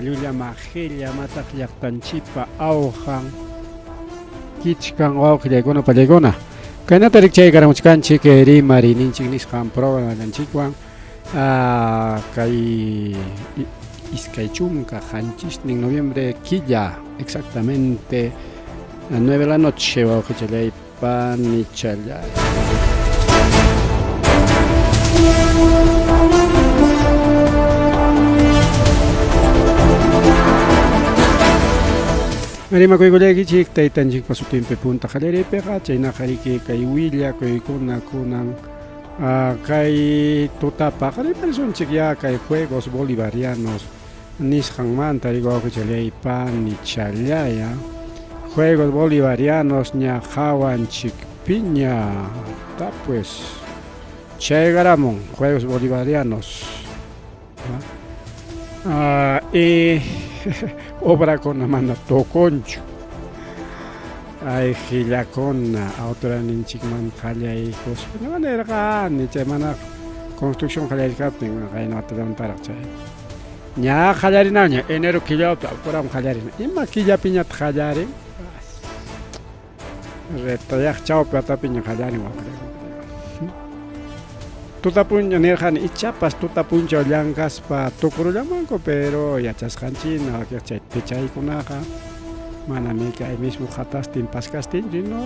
llulla majilla mataq llaqtanchipa awqan kichkan wawqillaykuna pallaykuna kaynata rikchaykarqanchik Rima rininchik nisqan programallanchikwan kay iskay chunka qanchishnin noviembre quilla exactamente a 9 de la noche wawqichallaypa nichallay. Rimakuykullaykichik taytanchikpa sutinpi punta qallaripiqa chaynaqa riki kay willa kuykuna kunan kay tutapa qariparinchik ya kay Juegos Bolivarianos nisqanmanta riki wawqichallaypa nichallaya Juegos Bolivarianos ña qhawanchikpiña pues chaygaramun Juegos Bolivarianos obrakuna mana tokonchu ay qillakuna autoraninchikman qallaykuspa manarqani chay mana construcción qallarikaptin qaynawatamantaraq chay ña qallarinaña enero quillawta puram qallarina ima quillapiñata qallarin retayaq chawpi atapiña qallarin wawqiykuna tutapuncha nirqani ichapas tutapunchaw llankaspa tukurullamanku pero yachasqanchina chay pichaykunaqa manami kay mismo qatastin paskastin sino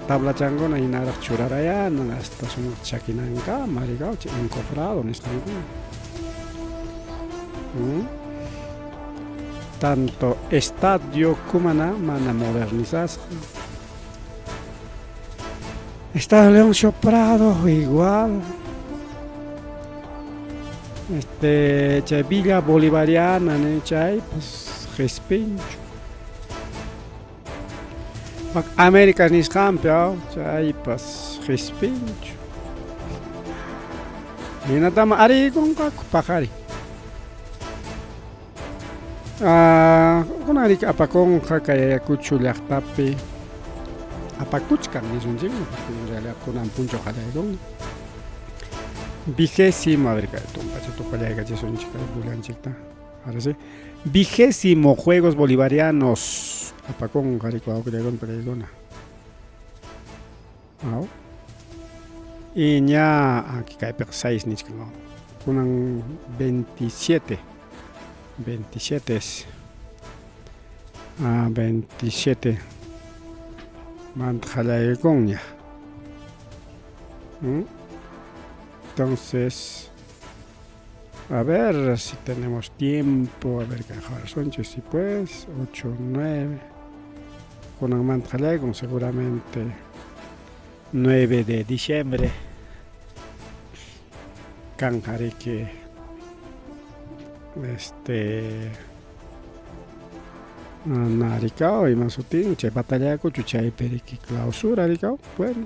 tablachankuna hinaraq churarayanan hasta sumaq chakinankama rikawchi encofrado nisqankuna tanto estadio kumana mana modernizasqa Estadio Leoncio Prado igual chay Villa Bolivariana chay pues respincho América nisqanpi chay pues respincho hinatama arikunqaku paqari kunan riki apakunqa kay Ayacucho llaqtapi apakuchkan nisunchikmi en realidad kunan punchaw qallaykuna 20º a ver kay tumpacha tupallaykachisунchik kay pullanchikta ahora sí 20º Juegos Bolivarianos apakunqa riki wawqillaykuna pallaykuna y ña aquí kaypiqa 6 nichkan kunan 27 es 27 Manjalaigonia. Entonces, a ver si tenemos tiempo, a ver qué son si pues, 8, 9, con un Manjalaigon seguramente 9 de diciembre, Canjarique, naricao y masutin chay batallaku chuchay periki clausura ricao bueno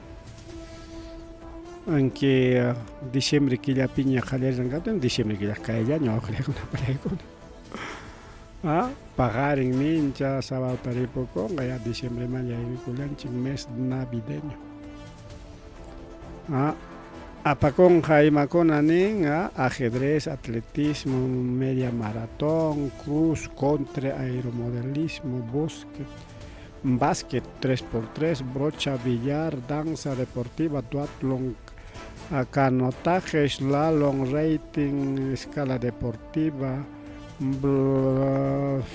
aunque diciembre quillapiña qallarirqankatin diciembre quilla kayllaña wawqiykuna pallaykuna pagar en mincha sábado taripukunqa ya diciembre man yaykukullanchik mes navideño apakunqa imakuna nin ajedrez, atletismo, media maratón, cruz, contra, aeromodelismo, básquet 3x3, brocha, billar, danza deportiva, duatlón, canotaje, slalom, rating, escala deportiva,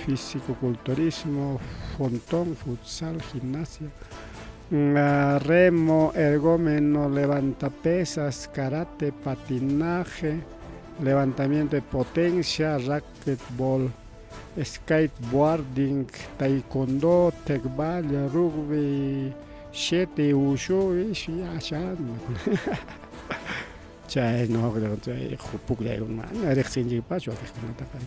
fisicoculturismo, frontón, futsal, gimnasia, remo, ergómeno, levantapesas, karate, patinaje, levantamiento de potencia, racquetball, skateboarding, taekwondo, tekbal, rugby, 7, wushu, chay no chay pukllaykuna riqsinchikpas wawqikunataqa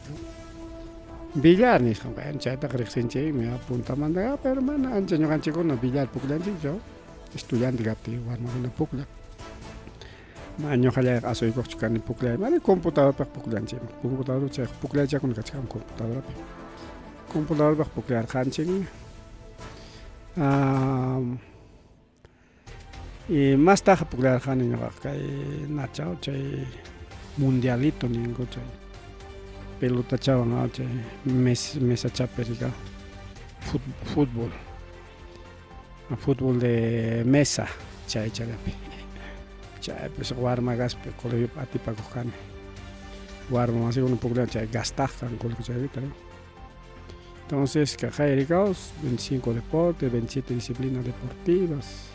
billar nisqan chaytaqa riqsinchikmi puntamanta pero mana ancha ñuqanchikkuna billar pukllanchikchu estudiante kaptin warmakuna pukllaq ñuqallayqa asuykuqchu kani pukllayman mana computadorpaq pukllanchikmi computador chay pukllaychakuna kachkan computadorpaq pukllarqanchikmi y más taja puklarqani ñuqaqa kay nachaw chay mundialito ninku chay pelota chawan mesa chape rica fútbol de mesa chay pues warma gaspe colegio atipaco can warma así un poco chay gastajan con lo que chay. Entonces cajairicaos 25 deportes, 27 disciplinas deportivas.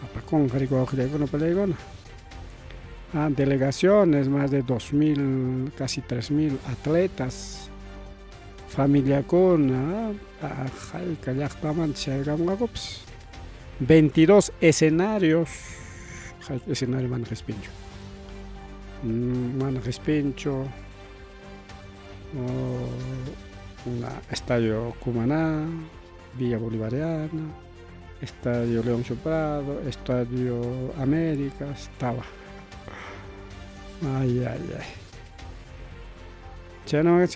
Apacón jarico no pelegona. Delegaciones, más de 2.000, casi 3.000 atletas. Familia con 22 escenarios. Escenario man respincho. Estadio Cumaná, Villa Bolivariana, Estadio León Soprado, Estadio América, estaba. Ay. Chano,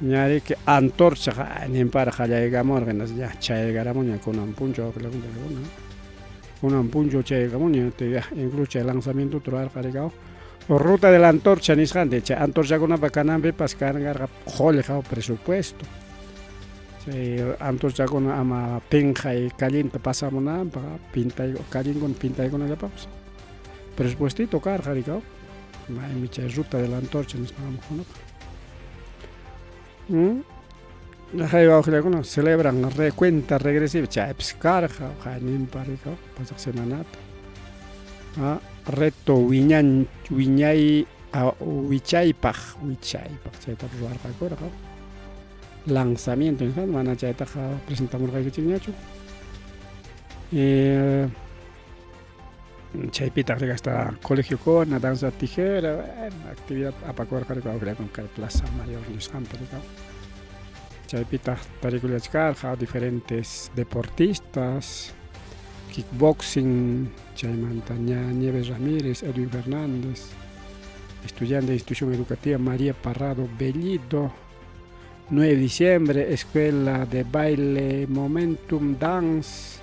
ñari que antorcha ni para jaya morganas ya chaegaramonia con un puncho que le con un puncho chaegamonia te incluye el lanzamiento total cargado o ruta de la antorcha ni gente antorcha con una bacana be pascar jole presupuesto antorcha con ama pinja y caliente pasamos nada para pinta y caliente con pinta y con la pausa presupuestito cargado mi ruta de la antorcha nos vamos con celebran la recuenta regresiva chaps carga janin parico pasa semanata reto wiñay wichaypaj chayta ruarqakura lanzamiento en mana chayta presentamos qaykuchiñachu chaypita hasta colegio con danza tijera actividad apacor con plaza mayor Luis Campos chaypita películas diferentes deportistas kickboxing Chaymantaña Nieves Ramírez, Edwin Fernández, estudiante de institución educativa María Parrado Bellido, 9 de diciembre, Escuela de Baile Momentum Dance,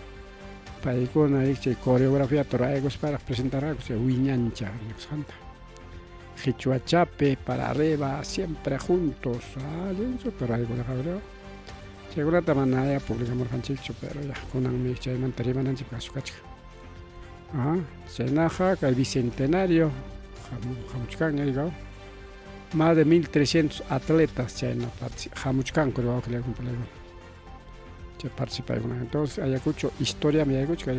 Paicona, coreografía Toraegos para presentar algo, Huiñancha, Santa, Jichuachape, para arriba, siempre juntos, Toraegos, seguro que manaya publicamos canchicho, pero ya, con un mix de mantener mananchi casucacha. Senaja, el bicentenario, más de 1.300 atletas Jamuchcan, creo que le participaron. Entonces, Ayacucho, historia de Ayacucho,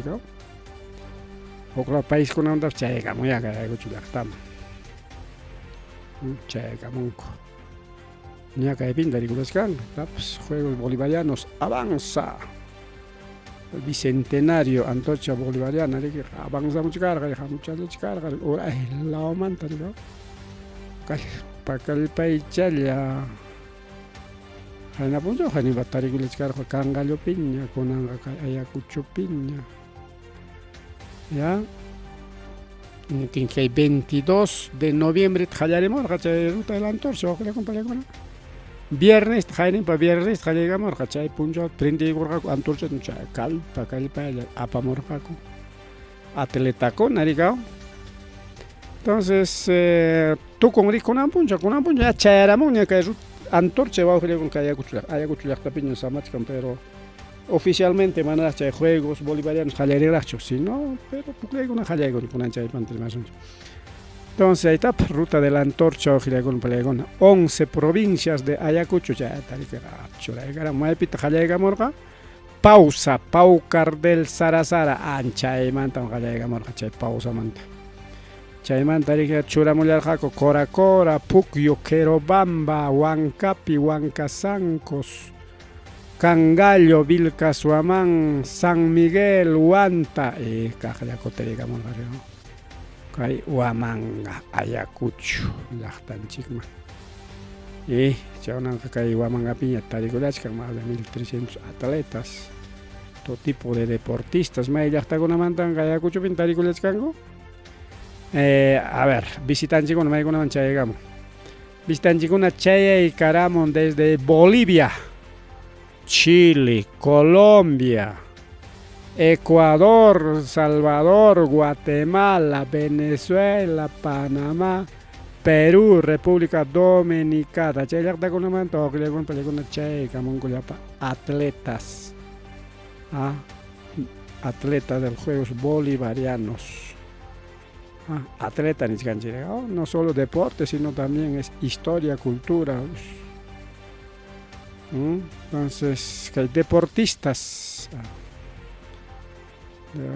otro país con onda, Chayga, muy Ayacucho, Lactama. Chayga, Munco. Niaca de Pinda, Juegos Bolivarianos, avanza. El bicentenario Antorcha Bolivariana avanza mucho carga ahora es la manta para que el país ya Jana punto Jani Batari carga Cangallo Piña con Ayacucho Piña ya que hay 22 de noviembre hallaremos la ruta de la Antorcha ojo le acompaña con viernes traen para viernes llegamos cachay puncho prende gorga antorcha cal para apamorjaco atletaco narigao entonces tú con un puncho ya chaeramos ni que antorcha va a con Ayacucho tapiño samatcan pero oficialmente manera de juegos bolivarianos jallerachos si no pero porque una jallego con ancha de pantalón. Entonces, ahí está, ruta de la antorcha, 11 provincias de Ayacucho, ya tal que pausa, Paucar del Sarasara, ancha y manta, pausa manta. Chaymanta, Churamullar Jaco, Cora, Pucyo, Querobamba, Huancapi, Huancasancos, Cangallo, Vilcasuamán, San Miguel, Huanta, y Cajayacoteriga, Mongario. Huamanga, Ayacucho, Lachtanchikma. Y Chaunan Kai Huamanga Piña, Tarigulachka, más de 1.300 atletas, todo tipo de deportistas. ¿Me está con una mantanga Ayacucho Pintarigulachkango? A ver, visitanchikuna, me hay una mancha llegamos. Visitanchikuna Chaya y Caramón desde Bolivia, Chile, Colombia, Ecuador, Salvador, Guatemala, Venezuela, Panamá, Perú, República Dominicana. Chay llaqtakunamanta wawqiykuna pallaykuna chay kamunkullapa atletas. Atletas de los Juegos Bolivarianos. Atleta no solo deporte, sino también es historia, cultura. Entonces, que hay deportistas.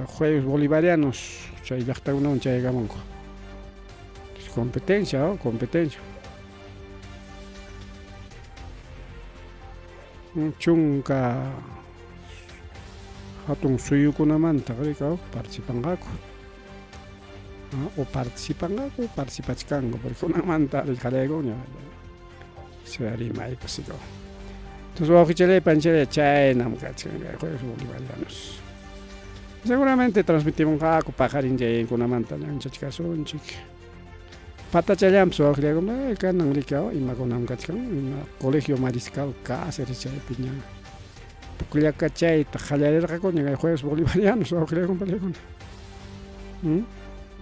Juegos Bolivarianos. Chay llaqtakunaman chay kamunku. Competencia, competencia. Chunka hatun suyukunamanta participanqaku. O participanqaku, participachkanku, porque kunamanta riqaraykuña. Rimaypas iko. Entonces wawqicharaypan chaynam kachkan Juegos Bolivarianos. Seguramente transmitimos pajarinchaykunamanta llanchachkasunchik. Patachayllampis wawqiraykuman kanan rikao imakunam kachkan Colegio Mariscal Cáceres chaypi ña pukllayqa chayta qallarirqakuña Juegos Bolivarianos wawqiraykuman.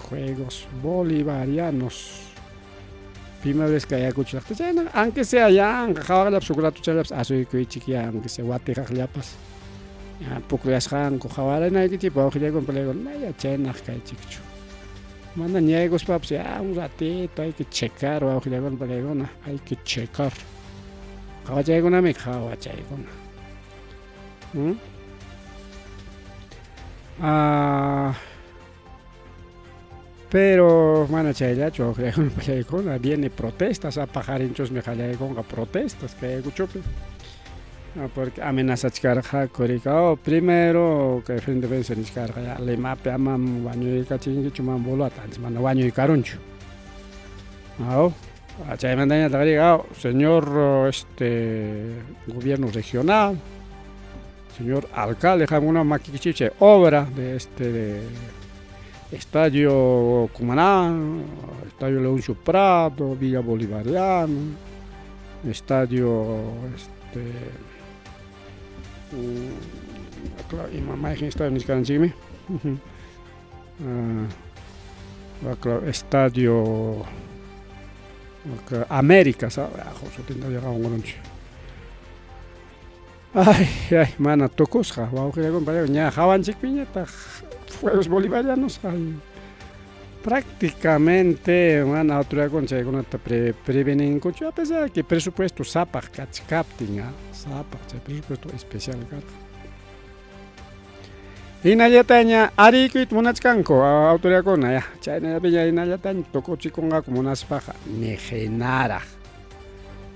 Juegos Bolivarianos. Primera vez que ayakuchllaqta chayna aunque sea yanqa qhawallapas suk rato chayllapas asuykuychik ya aunque sea watijaqllapas pukllasqanku qawaranaykichik wawqiraykuman ya chaynaq kaychikchu. Mana niegos paps, un ratito hay que checar, hay que checar. Kawachaykuna mi kawachaykuna. Pero mana chayllachu wawqiraykunapallaykuna viene protestas a pajarinchos mi qallaykunqa protestas kaykuchupi. Porque amenazachkarqaku rikao primero que frente defensa niskarqa ya Limapi amam wañuykachinkichu man boluata antes mana wañuykarunchu. Chaymantañataq rikao señor gobierno regional, señor alcalde qamkunaman makikichik chay obra de Estadio Cumaná, Estadio Leoncio Prado, Villa Bolivariano, Estadio Estadio América, ¿sabes? Ay, mana tukusqa wawqiraykunapallaykuna ña hawanchikpiñataq Juegos Bolivarianos prácticamente mana autoridadkuna chaykunata preveninkuchu a pesar de que presupuesto sapaq kachkaptin sapaq chay presupuesto especial karqa. Hinallataña ariykuyta munachkanku autoridadkuna ya chaynallapiña hinallataña tukuchikunqaku munaspaqa nihinaraq.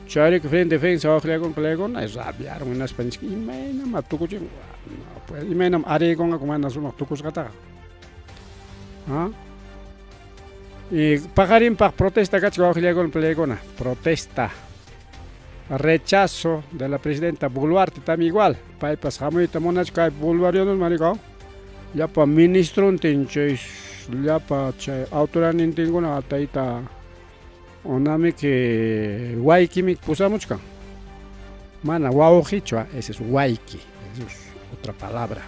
Chayrik frente defensa wawqiraykunapallaykuna rabiaron hinaspanchik imaynama tukuchin pues imaynam ariykunqaku mana sumaq tukusqataqa. Y pajarinpaq protesta kachka wawqiraykunapallaykuna protesta rechazo de la presidenta Boluarte también igual paypas hamuyta munachka bolivarianos marikao llapa ministruntin chay llapa chay autoridadnintinkuna tayta onamiki waykimik pusamuchkan mana wawqichu ese es wayki, eso es otra palabra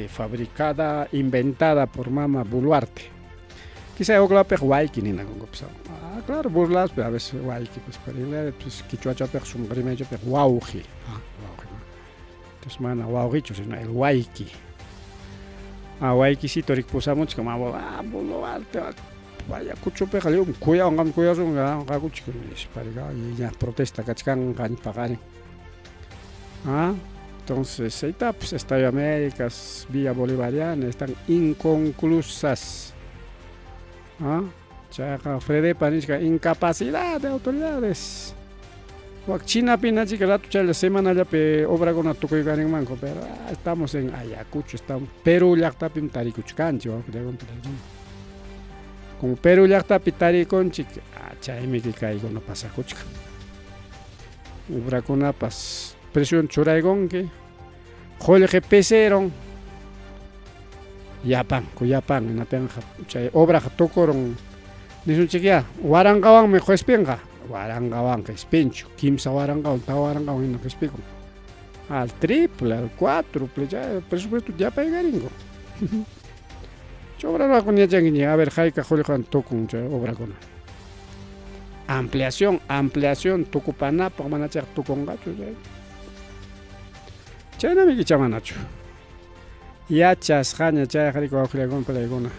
fabricada, inventada por Mama Boluarte. Quizá oglapej wayki nina gongopisao. Claro, burlas, pero a veces wayki, pues para él, pues quichuachapej sumgrimechapej wawji. Entonces mana wawjichu, sino el wayki. Waykisito rikpusamuch como Boluarte, vaya kuchupej, cuidado, cuidado, gakuchik, para ya protesta kachkan kan pagani. Entonces, ahí está, pues Estadio Américas, Villa Bolivariana, están inconclusas. Frede Panisca, incapacidad de autoridades. China Pinachi, que la semana ya obra con Atuco y Manco, pero estamos en Ayacucho, estamos Perú, Yactapim, Taricuchcancho, como Perú, Yactapi, Tariconchi, Chaimi, que caigo, no pasa Cuchca. Obra con Apas. Presión churaygonque, Jorge Peseron, Yapan, en la penja, obra tocoron, dicen chiquilla, Warangawan me juespienga, Warangawan que es pincho, Kimsa Warangawan, Tawarangawan en lo que explico, al triple, al cuádruple, ya el presupuesto ya pegaringo. Yo obra con ya a ver, Jaika Jorge Tocun, obra con. ampliación tukupanapaq manachaq tukunqachu chaynami kichamanachu yachasqaña chay wawqiykuna palaykuna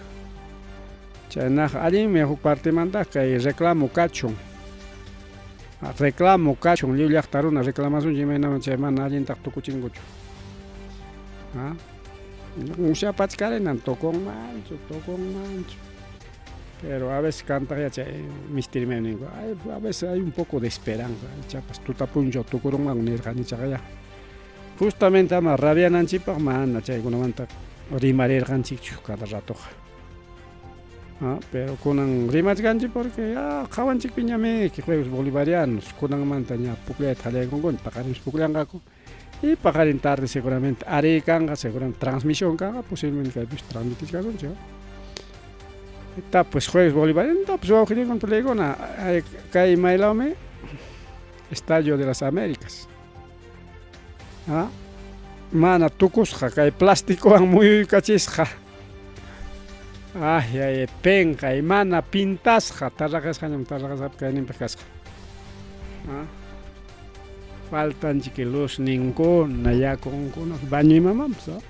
chaynaqa allinmi huk partemanta kay reclamo kachun lluy llaqta runa reclamación imaynaman chay mana allintaq tukuchinkuchu ushapachkarinan tukunmanchu pero a veces cantaq chay mistirimi ninku a veces hay un poco de esperanza chapas tutapuncho tukurunman nirqanichaqa justamente ama rabiananchipaq mana chaykunamanta rimarirqanchikchu cada ratoqa pero kunan rimachkanchik porque qhawanchikpi ñami juegos bolivarianos kunanmanta ña pukllayta qallaykunkuna paqarinchik pukllanqaku y paqarin tarde seguramente ari kanqa seguramente transmisión kanqa posiblemente kaypish transmitishkasunchik pues juegos bolivarianos pues wawqiykuna palaykuna kay maylawmi Estadio de las Américas mana tukusqa kay plásticowan muy kachisqa penqa mana pintasqa tarraqasqañam kayninpaq kasqa faltanchik luz ninkuna yakunkuna baño imamanpas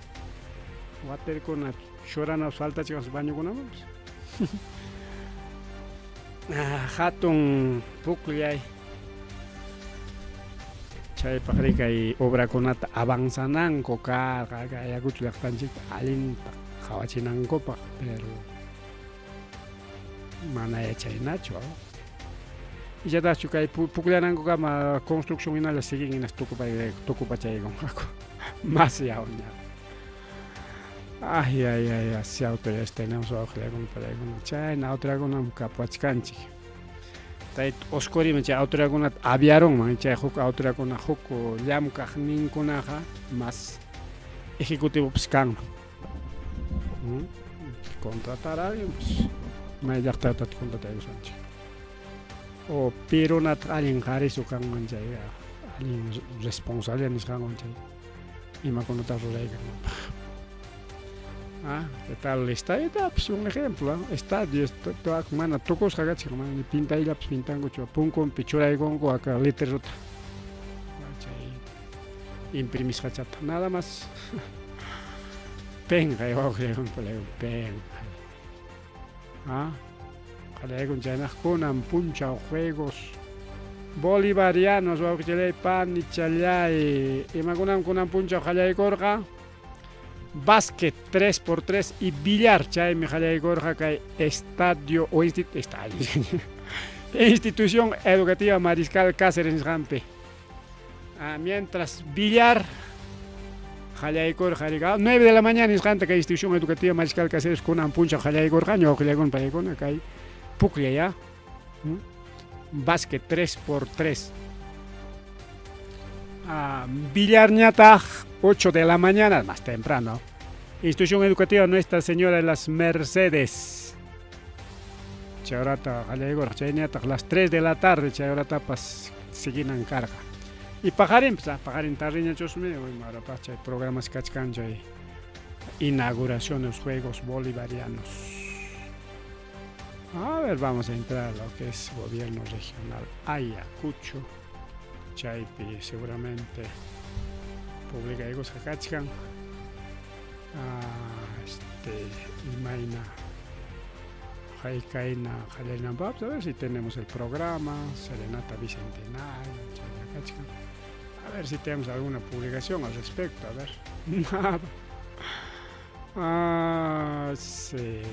waterkuna shuranapas faltachik bañokunamanpas hatun puklay chaypaqri kay obrakunata avanzananku karqa kay Ayacucho llaqtanchikta allinta qhawachinankupaq pero mana yachaynachu illatachu kay pukllanankuqa construcción hinalla siguen hinas tukupachaykunqaku más yawña así autoridades tenemos wawqiykuna chayna autoridadkunam kapachkanchik oskurimi chay autoridadkunata aviaronman chay huk autoridadkuna huk llamkaq ninkunaqa más ejecutivopas kanman contratar a alguien pues may llaqtatata contrataykusunchik o pirunata allin qharisu kanman chay allin responsable nisqanwan chay imakunata ruraykanmanpaq ¿qué tal el estadio? Pues un ejemplo, estadio, mana tukusqa kachik mana pintayllapas pintankuchu punkunpi churaykunku acá letreruta chay imprimisqachata nada más penqa wawqiykuna palaykuna penqa qalaykuna chaynaq kunan punchaw juegos bolivarianos wawqichalay panichalay imakunaman kunan punchaw qallaykurqa básquet 3x3 y billar chaymi qallaykurqa kay estadio o institución educativa Mariscal Cáceres nisqanpi mientras billar qallaykurqa 9 de la mañana nisqanta kay institución educativa Mariscal Cáceres kunan puncha qallaykurqa ñawqillaykuna pallaykuna kay puklla básquet 3x3 billar ñataq 8 de la mañana, más temprano. Institución Educativa Nuestra Señora de las Mercedes. Chayrata qallaykurqa chayñataq las 3 de la tarde chayrata pas siginan carga. Y pajarin tarriñachusmi imarapas chay programas kachkan chay inauguración de los Juegos Bolivarianos. A ver, vamos a entrar a lo que es gobierno regional Ayacucho. Chaypi seguramente publicaykos kachkan imayna haykayna qallaynanpaqpas a ver si tenemos el programa Serenata Bicentenario kachkan a ver si tenemos alguna publicación al respecto a ver nada sí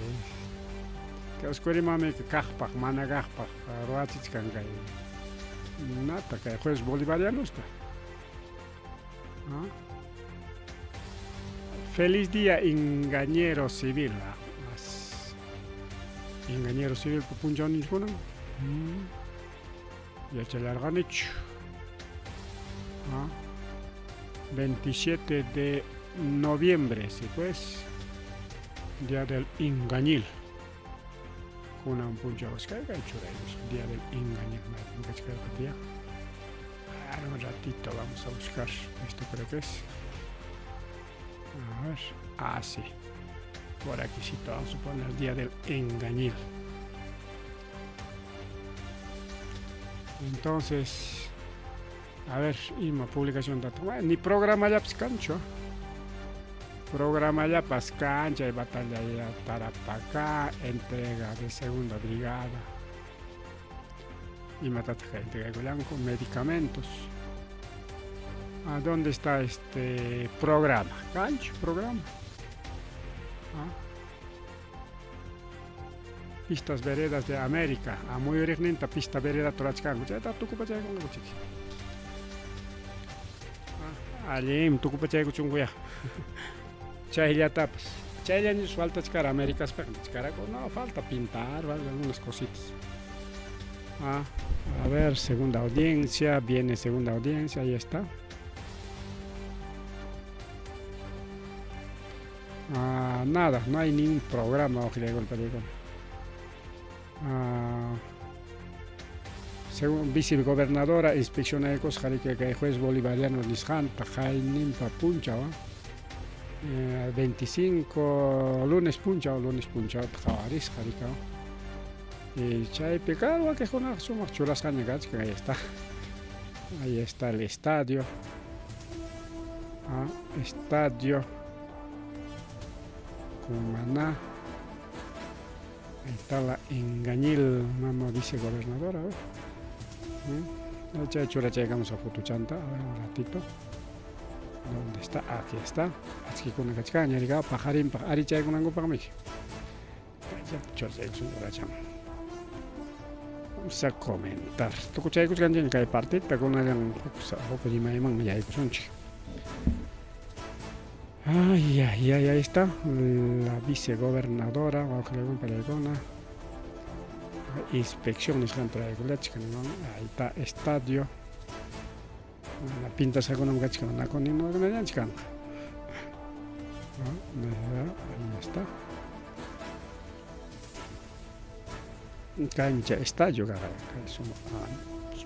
que oscurimami que kaqpaq mana kaqpaq ruwachichkan kay nata kay Juegos Bolivarianos Feliz día Ingañero Civil. Ingañero Civil punchon niskunan. Yachalarganich. 27 de noviembre, sí pues. Día del Ingañil. Kunan puncha oscaiga churayos. Día del Ingañil. Un ratito vamos a buscar. Esto creo que es. A ver. Sí. Por aquí sí, vamos a poner el día del Engañil. Entonces, a ver, ima publicación dato. Bueno, ni programa ya cancho. Programa ya cancha y batalla ya Tarapacá, entrega de segunda brigada. Y matataca entrega con medicamentos. ¿A dónde está este programa? Cancho, programa. Pistas veredas de América. A muy original pista vereda Torachcan. Ya está tu cupa ya con la chiqui. Alim tu cupa ya con chunguya. Chaylia tapas. Chaylia ni falta chicar América chicar. No, falta pintar, ¿vale? Algunas cositas. A ver, segunda audiencia. Viene segunda audiencia, ahí está. Nada, no hay ningún programa o que le golpe. Según vicegobernadora, inspecciona de cosas que el juez bolivariano Lisjanta, Jainimpa Puncha, 25 lunes puncha, Jawaris, Jaricao. Y Chay Pecado, que con la suma chulas que ahí está. Ahí está el estadio. Estadio Cumaná. Ahí está la engañil, mamá vicegobernadora. Ya llegamos a Futuchanta, a ver un ratito. ¿Dónde está? Aquí está. Aquí con la cachaña, llegado pajarín, aricha con algo para mí. Vamos a comentar. ¿Tú escuchas que canción que hay parte? Pero con alguien, poco de maimán, ya hay sonchi. Ahí está. La vicegobernadora, Pelegona. Inspecciones contra el ahí está estadio. La pinta se con un gacho no con no con el chican. Ahí está. Cancha estadio cara. Eso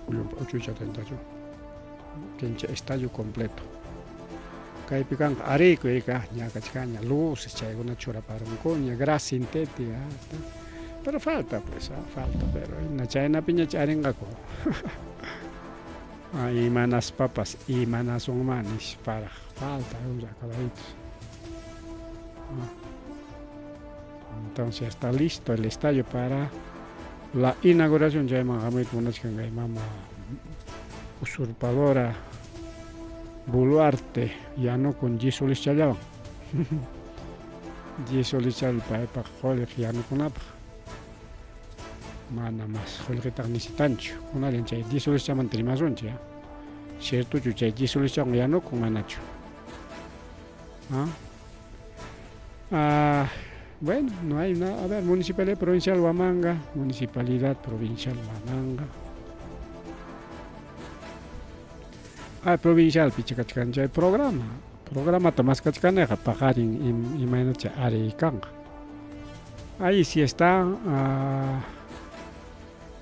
8:78. Cancha estadio completo. Kay pican arico y caña cachaña luces, chay una chura para un coña, grasa sintética. Pero falta, pues, falta, pero en la chayna piña charengaco. Y manas papas y manas son manis para falta, caladitos. Entonces está listo el estadio para la inauguración. Ya mamá usurpadora Boluarte, ya no con Gisolis Chayao. Gisolis Chayao para joder, ya no con apa. Mana más, joder que tan tancho. Con alguien chay, Gisolis Chaman Trimazón, ya. Cierto, yo chay, Gisolis Chaman ya no con Manacho. Bueno, no hay nada. A ver, Municipalidad Provincial Huamanga, Municipalidad Provincial Huamanga. Provincial Pichacachcancha, programa Tamascachcaneja, Pajarin y Mainacha Areicanga. Ahí sí está,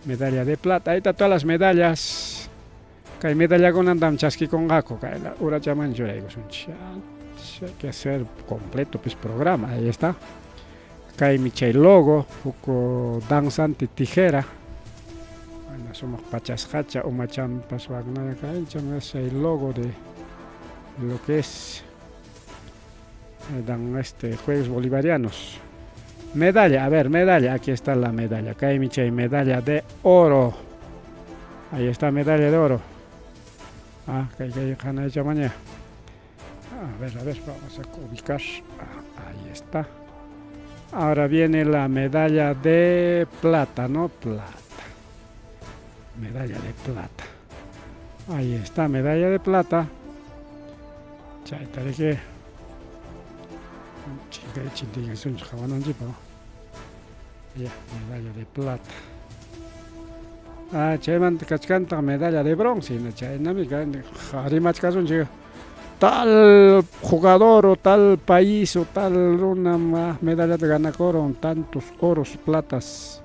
medalla de plata, ahí está todas las medallas. Hay medalla con andam chasqui con gaco, hay la ura chaman lloraigo, hay que hacer completo pues programa, ahí está. Hay mi logo, poco danzante tijera. Bueno, somos pachashacha o machan pasuagna acá, es el logo de lo que es dan Juegos Bolivarianos. Medalla, a ver, medalla, aquí está la medalla. Acá hay mi medalla de oro. Ahí está medalla de oro. Que hay que mañana. A ver, vamos a ubicar. Ahí está. Ahora viene la medalla de plata, ¿no? Plata. Medalla de plata. Ahí está, medalla de plata. Chaita de que. Chica de chintiga, es un jabanán chico. Ya, medalla de plata. Chayman cachcanta medalla de bronce. Chaynamica, Harimachka son chica. Tal jugador o tal país o tal una medalla de ganacoro, tantos oros, platas,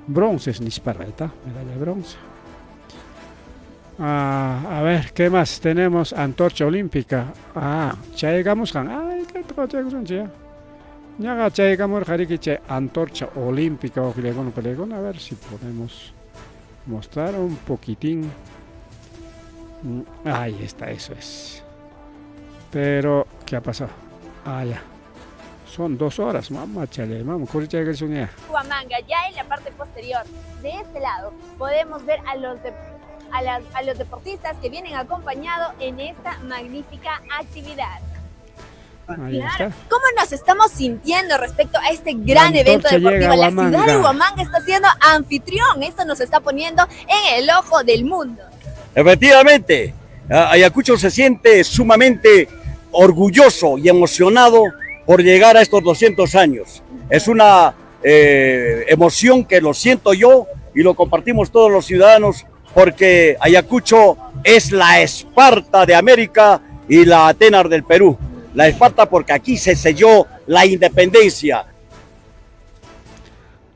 bronces, ni sparreta, medalla de bronce. A ver, ¿qué más? Tenemos antorcha olímpica. Llegamos a llegamos a antorcha olímpica o a ver si podemos Mostrar un poquitín. Ahí está, eso es. Pero, ¿qué ha pasado? Ah, ya. Son 2 horas, mamá, chale, vamos, corre, chale, Huamanga, ya en la parte posterior, de este lado, podemos ver a los deportistas que vienen acompañados en esta magnífica actividad. Ahí está. ¿Cómo nos estamos sintiendo respecto a este gran evento deportivo? La ciudad de Huamanga está siendo anfitrión. Esto nos está poniendo en el ojo del mundo. Efectivamente, Ayacucho se siente sumamente orgulloso y emocionado por llegar a estos 200 años. Es una emoción que lo siento yo y lo compartimos todos los ciudadanos, porque Ayacucho es la Esparta de América y la Atenas del Perú. La Esparta porque aquí se selló la independencia.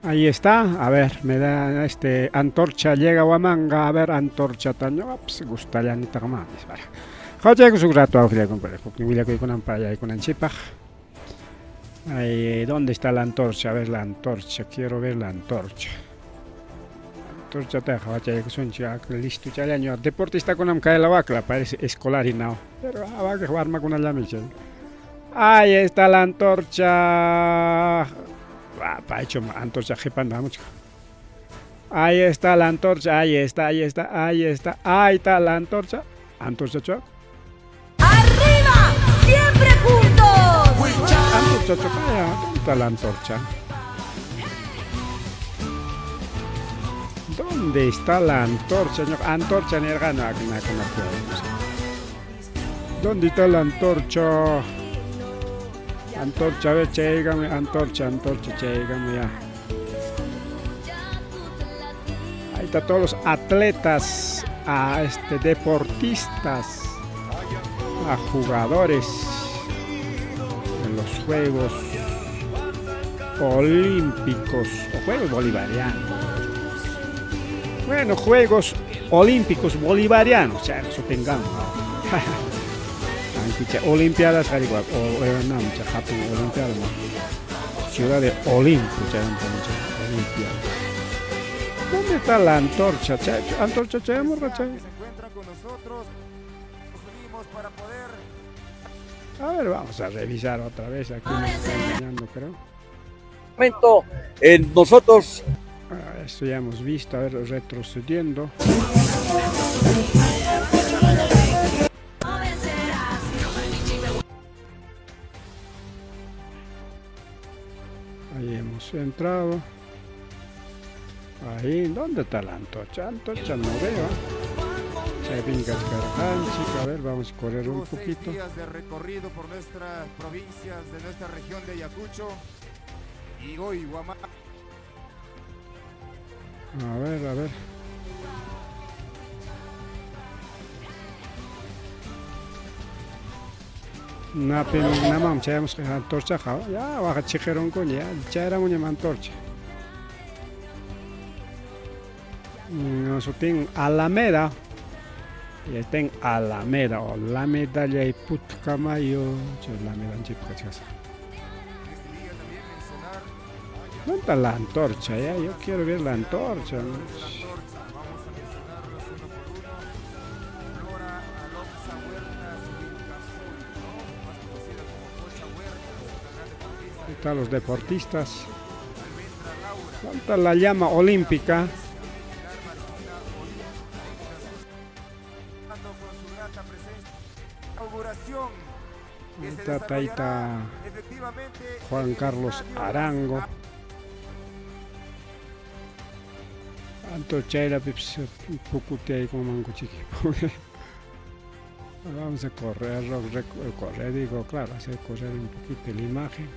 Ahí está, a ver, me da antorcha llega a Huamanga, a ver, antorcha taño, pues gustaría ni tagmanes, vale. Joder, que su grato a Auxilia con Pérez, porque voy a ir con Ampaya y con Anchipaj. Ahí, ¿dónde está la antorcha? A ver, la antorcha, quiero ver la antorcha. Antorcha te deja, que son chicos, listo, chaleño. Deportista con Amcae la vaca, parece escolar y no. Pero va a jugar más con la llamicha. Ahí está la antorcha. Pa hecho antorcha jepanda mucho. Ahí está la antorcha, ahí está la antorcha. Antorcha choc. ¡Arriba! ¡Siempre juntos! Antorcha choc, ¿dónde está la antorcha? ¿Dónde está la antorcha? Antorcha ni hergano, ¿dónde está la antorcha? Antorcha, a ver, chégame, antorcha, chégame ya. Ahí está todos los atletas, deportistas, a jugadores en los Juegos Olímpicos o Juegos Bolivarianos. Bueno, Juegos Olímpicos Bolivarianos, ya eso tengamos. Olimpiadas, Japón, Olimpiadas, ciudad de Olimpo, Olimpiadas. ¿Dónde está la antorcha? Antorcha, se encuentra con nosotros. A ver, vamos a revisar otra vez. Aquí me está engañando, creo. Nosotros. Esto ya hemos visto, a ver, retrocediendo. Ahí hemos entrado. Ahí, ¿dónde está la antorcha? Antorcha no veo. A ver, vamos a correr un poquito. 6 días de recorrido por nuestras provincias de nuestra región de Ayacucho y hoy Huamanga. A ver. Na mam chayamos antorcha ya baja chijeron con ya chayramuña antorcha. Nosotros en Alameda. Y está en Alameda o la medalla y Putumayo, la medalla ¿dónde está la antorcha? Ya, yo quiero ver la antorcha. Ahí están los deportistas. ¿Dónde está la llama olímpica? Ahí está Juan Carlos Arango. Antorcha era un poco de como mango chiqui. Vamos a correr, digo, claro, hacer correr un poquito la imagen.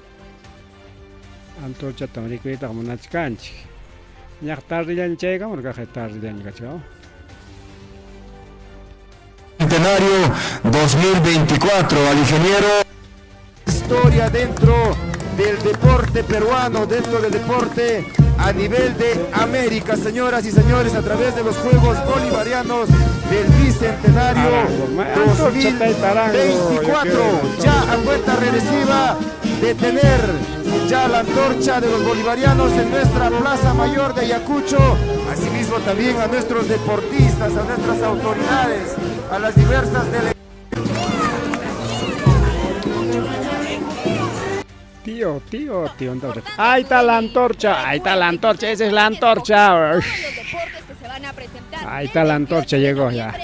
Antorcha también cuida como una chicanchi. Ya tarde ya llega, porque ya tarde ya llega. Centenario 2024 al ingeniero. Historia dentro del deporte peruano, dentro del deporte a nivel de América, señoras y señores, a través de los Juegos Bolivarianos del Bicentenario 2024. Ya a cuenta regresiva de tener ya la antorcha de los bolivarianos en nuestra Plaza Mayor de Ayacucho. Asimismo también a nuestros deportistas, a nuestras autoridades, a las diversas delegaciones. Tío, entonces. Ahí está la antorcha, esa es la antorcha. Ahí está la antorcha, llegó ya.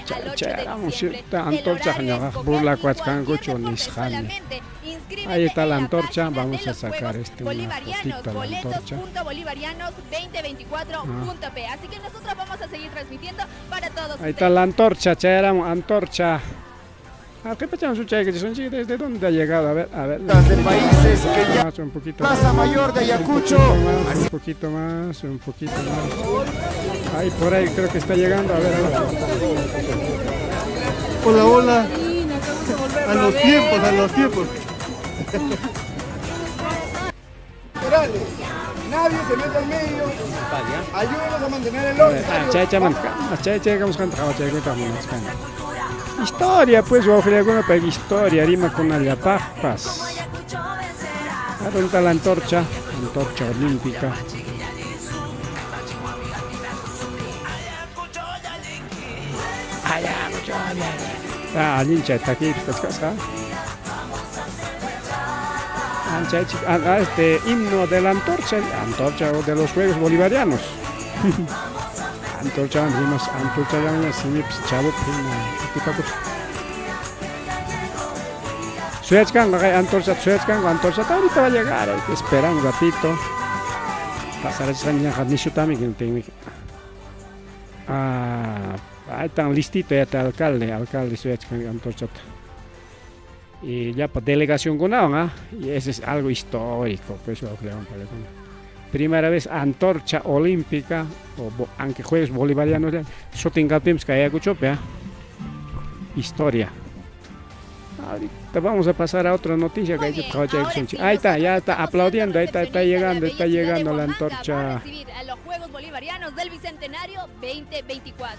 Antorcha, burla cuachcangucho, nisjani. Ahí está la antorcha, vamos a sacar una fotito de la antorcha. Así que nosotros vamos a seguir transmitiendo para todos. Ahí está la antorcha, chayaram, antorcha. ¿Qué pachamos su cheque? ¿Desde dónde ha llegado? A ver. De países que ya Un poquito Plaza Mayor de Ayacucho. un poquito más. Ahí por ahí creo que está llegando. A ver. Hola. A los tiempos. Laterales. Nadie se mete al medio. Ayúdanos a mantener el orden. Historia, pues, ojalá alguna para historia, rima con Ayapapas. ¿Dónde está la antorcha? Antorcha olímpica. Alincha está aquí, este himno de la antorcha o de los Juegos Bolivarianos. Antorcha, chavo, antorcha, ahorita va a llegar, hay que esperar un ratito. Pasar a también. Ahí están listito, ya está alcalde, antorcha. Y ya para delegación con y ese es algo histórico, pues primera vez antorcha olímpica, aunque Juegos Bolivarianos, historia. Ahorita vamos a pasar a otra noticia que ahí está, ya está aplaudiendo, ahí está llegando la antorcha. A los Juegos Bolivarianos del Bicentenario 2024.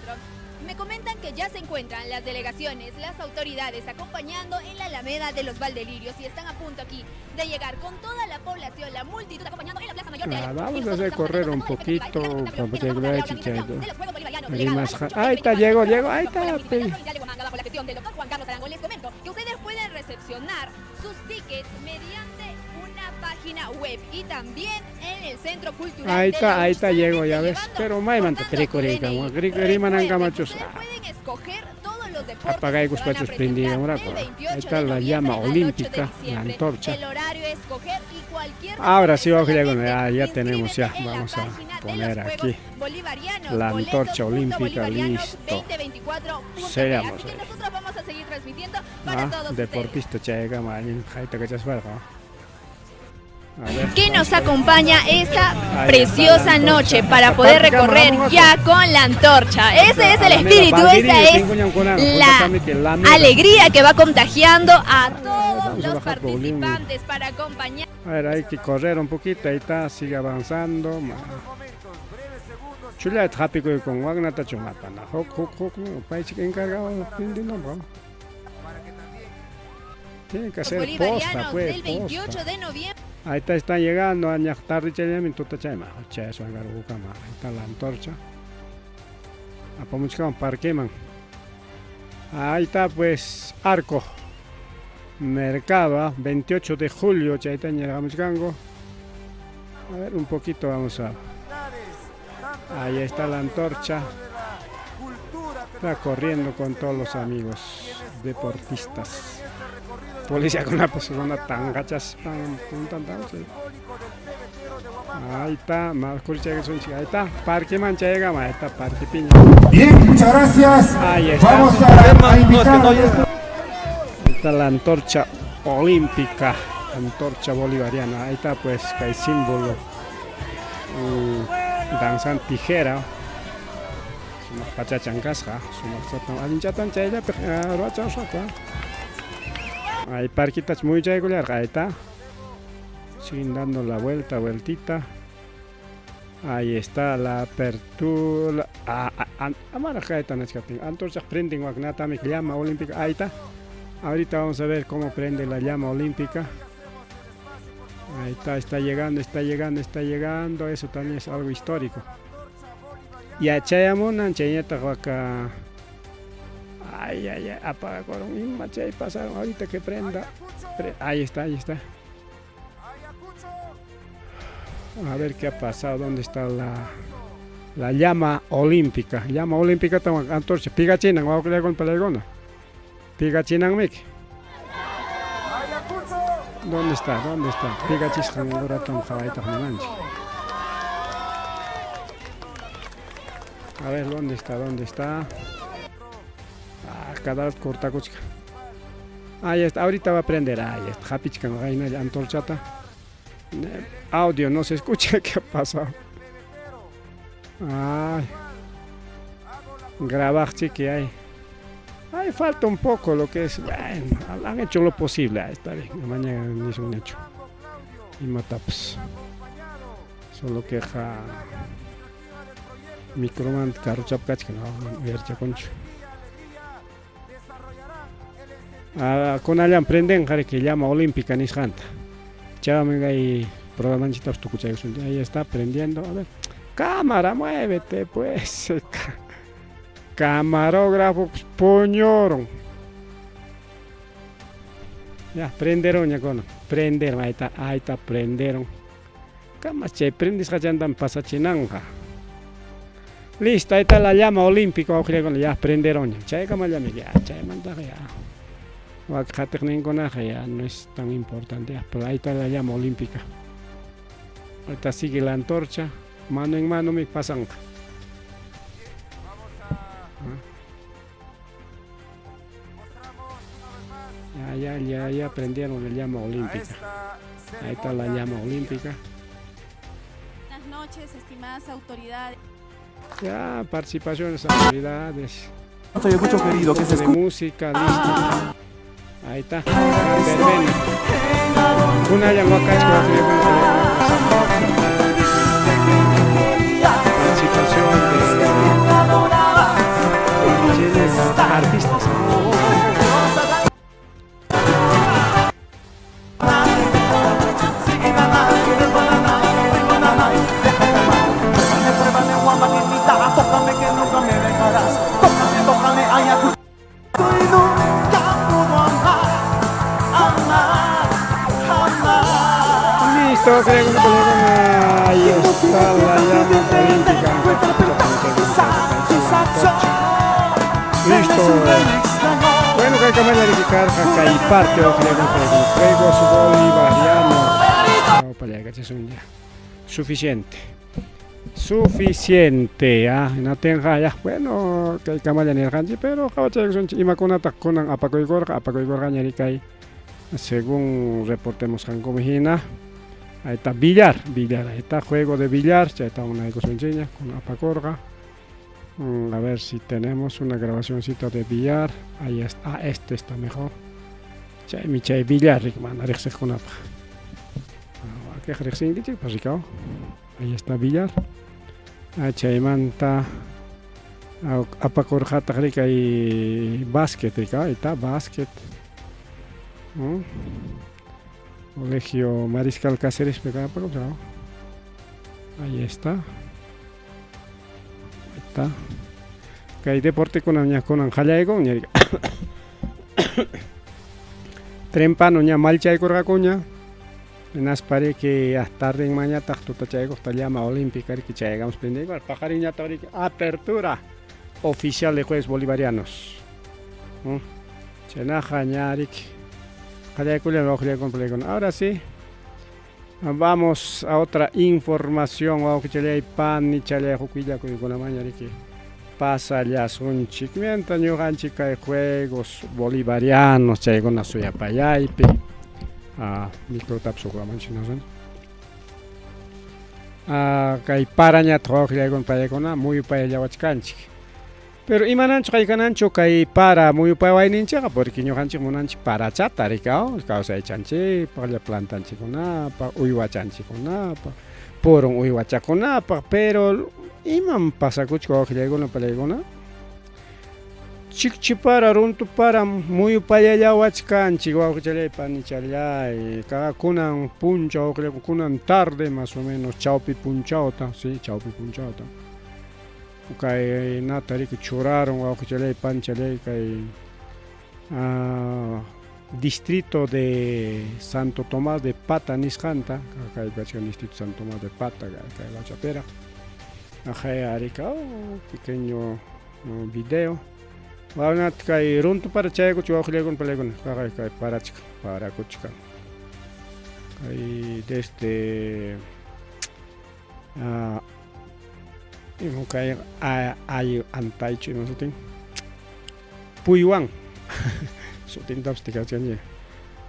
Me comentan que ya se encuentran las delegaciones, las autoridades acompañando en la Alameda de los Valdelirios y están a punto aquí de llegar con toda la población, la multitud acompañando en la Plaza Mayor de Ayacucho. Vamos a hacer correr un poquito. Ahí está, llegó, ahí está. Les comento que ustedes pueden recepcionar sus tickets mediante una página web y también en el Centro Cultural. Ahí está, llegó, ya ves. Pero mai manta tricorica, Ustedes pueden escoger todos los deportes. Apaga y cuspachos prendidos, ahí está la llama olímpica, la antorcha. El horario es escoger y cualquier. Ahora sí, ya tenemos, vamos a poner aquí la antorcha olímpica, listo. Sellamos. Nosotros vamos a seguir transmitiendo para todos deportista chega, que nos acompaña esta preciosa noche para poder recorrer ya con la antorcha. Ese es el espíritu, esa es la alegría que va contagiando a todos los participantes para acompañar. A ver, hay que correr un poquito, ahí está, sigue avanzando. Chula rápido con Wagner Tachumapana. País encargado tiene que hacer posta, pues. Del 28 de noviembre. Ahí están llegando a tarde ahí está la antorcha. Ahí está pues Arco Mercado, 28 de julio, a ver un poquito, vamos a. Ahí está la antorcha. Está corriendo con todos los amigos deportistas. Policía con una persona tan gachas, ahí está, ahí está, Parque Manchega, ahí está, Parque Piña. Bien, muchas gracias. Ahí está. Vamos a invitar. Ahí está la antorcha olímpica, antorcha bolivariana, ahí está pues, que hay símbolo, danzan tijera, sumak pachachancasca, sumak sotang alinchatan chayla, Hay parquitas muy regular, ahí está. Siguen dando la vueltita. Ahí está la apertura. Antorcha printing llama olímpica. Ahí está. Ahorita vamos a ver cómo prende la llama olímpica. Ahí está llegando, eso también es algo histórico. Y a Chayamunan, Chayeta acá. Ay, apaga con un machay pasaron ahorita que prenda. Ahí está. A ver qué ha pasado, dónde está la llama olímpica. Llama olímpica está antorcha. Piga china, vamos a crear con pelegona. Piga china, Mick. ¿Dónde está? Piga chiscan ahora tan jabaita mananchi. A ver, ¿dónde está? Cada vez corta cuchca. Ahí está, ahorita va a prender. Ahí está, japichcan, reina, antorchata. Audio, no se escucha, ¿qué ha pasado? Ay. Grabar, que hay. Ay, falta un poco lo que es. Bueno, han hecho lo posible. Ahí está bien. Mañana ni es un hecho. Y mataps. Solo queja. Microman, carro chapcach, que no, ver chaconcho. Con allá prenden, que llama olímpica ni janta. Chávame ahí, programa chitas tu cuchillo. Ahí está prendiendo. A ver. Cámara, muévete, pues. Camarógrafo, pues, poñoro. Ya, prenderon ya con. Prender, ahí está, prenderon. Camas, che, prendis andan pasachinanja. Listo, ahí está la llama olímpica, ya prenderon. Chay, como ya, chay, manda ya. Ya no es tan importante, pero ahí está la llama olímpica. Ahorita sigue la antorcha, mano en mano me pasan. Ya prendieron la llama olímpica. Ahí está la llama olímpica. Buenas noches, estimadas autoridades. Ya, participaciones, autoridades. Soy mucho querido que se de música, listo. Ahí está, verbena. Una llama acá es participación de artistas. Listo, creo que ahí está la llama olímpica. Listo. Bueno, que hay que verificar acá y parte o creo que juegos bolivarianos. Para que es un día suficiente, no tenga ya. Bueno, que hay que mañana el ganchi, pero imakuna takunan apaco y gorga ñarikai. Según reportemos Jancomijina. Ahí está billar, ahí está juego de billar, ya está una cosa sencilla con apacorga. A ver si tenemos una grabacióncita de billar. Ahí está, este está mejor. Chay mi chay billar, man, arexes con apa. ¿Qué arexes que pues ahí está billar. Chay manta apacorga rica y básquet, ahí está básquet. Colegio Mariscal Cáceres, ahí está. Que hay deporte con Anjalaego, Trempano, Malcha y Corgacuña. En Aspare que a tarde en mañana, Tachtuta Chaygo, llama olímpica, que llegamos prendiendo. Pajariña, apertura oficial de Juegos Bolivarianos. Chenaja, Ñarik. Ahora sí, vamos a otra información. Pasa ya son chiquimientos, chica de Juegos Bolivarianos, llegó una suya para allá microtapso que paraña muy para allá pero imanancho kaykanancho kay para muy pawayninchaqa porque ñuqanchik munanchik para chata rikao kawsaychanchik paqlla plantanchikkunapaq uywachanchikkunapaq purun uywachakunapaq pero iman pasakuchka wawqillaykuna palaykuna Chikchipara runtupara muy payalla wachkanchik wawqichalay panichalay kunan puncha kunan tarde más o menos chawpi punchawta sí chawpi punchawta kay natarika churaron wawqichalay panchalay kay distrito de Santo Tomás de Pata nisqanta kay distrito Santo Tomás de Pata kay la chapera ajay arika pequeño video Wawnat kay runtu para chayku chiwawqillaygun palaykuna kay parachka parakuchka kay desde kay ay antaychu no sutin Puywan sutin tapstikachanye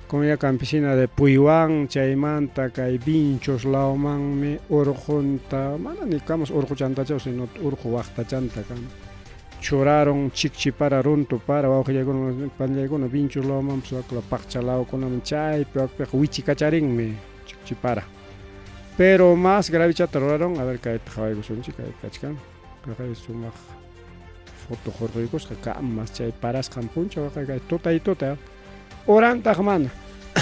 comida campesina de Puywan chaymanta kay Vinchos lawmanmi urqunta mana nikamos urquchanta sino urqu waqtachanta kan churaron chikchipara runtupara wawqillaykuna panllaykuna Vinchos lawman la paqchalawkunaman chaypi wichikacharinmi chikchipara pero más gravichata ruraron a ver kayta qhawaykusunchik kay kachkan kay sumaq foto hurquykusqa kamas chay parasqan puncha kay tutay orantaq mana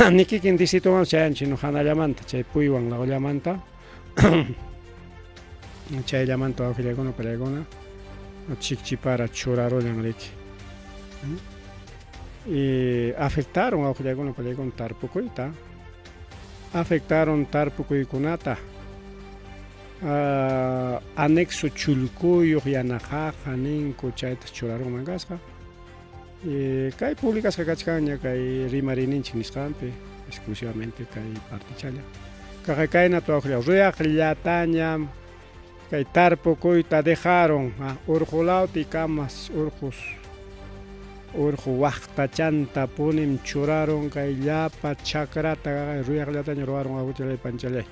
ni kikin distritoman chayanchik no hanallamanta chay Puywan lawllamanta chayllamanta wawqillaykuna palaykuna chikchipara churarollan riki y afectaron wawqillaykuna palaykuna tarpukuyta afectaron tarpukuykunata anexo chulkuyuq yanajaqa ninku chayta churaron kasqa kay publicasqa kachkanña kay rimarininchik nisqanpi exclusivamente kay partichalla kaynata wawqillayku ruyaqllataña kay tarpukuyta dejaron urqulawti kamas urqu waqtachanta punim churaron kay llapa chakrata ruyaqllataña ruwaron wawqichalay panchalay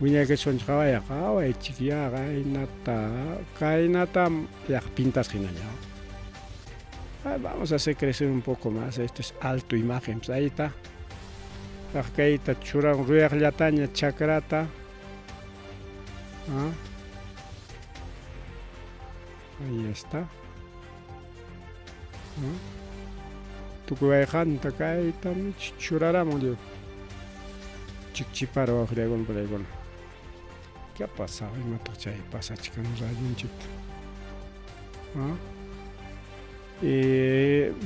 wiñaykachunchik qhawaychik ya kaynata yak pintasqhinaña vamos a hacer crecer un poco más esto es alto imagen pues ahí está kayta churaron ruyaqllataña chakrata ahí está tukuwaykanta kayta churaramun chikchipara wawqillaykuna palaykuna ¿qué ha pasado? Imataq chay pasachkani rayunchikta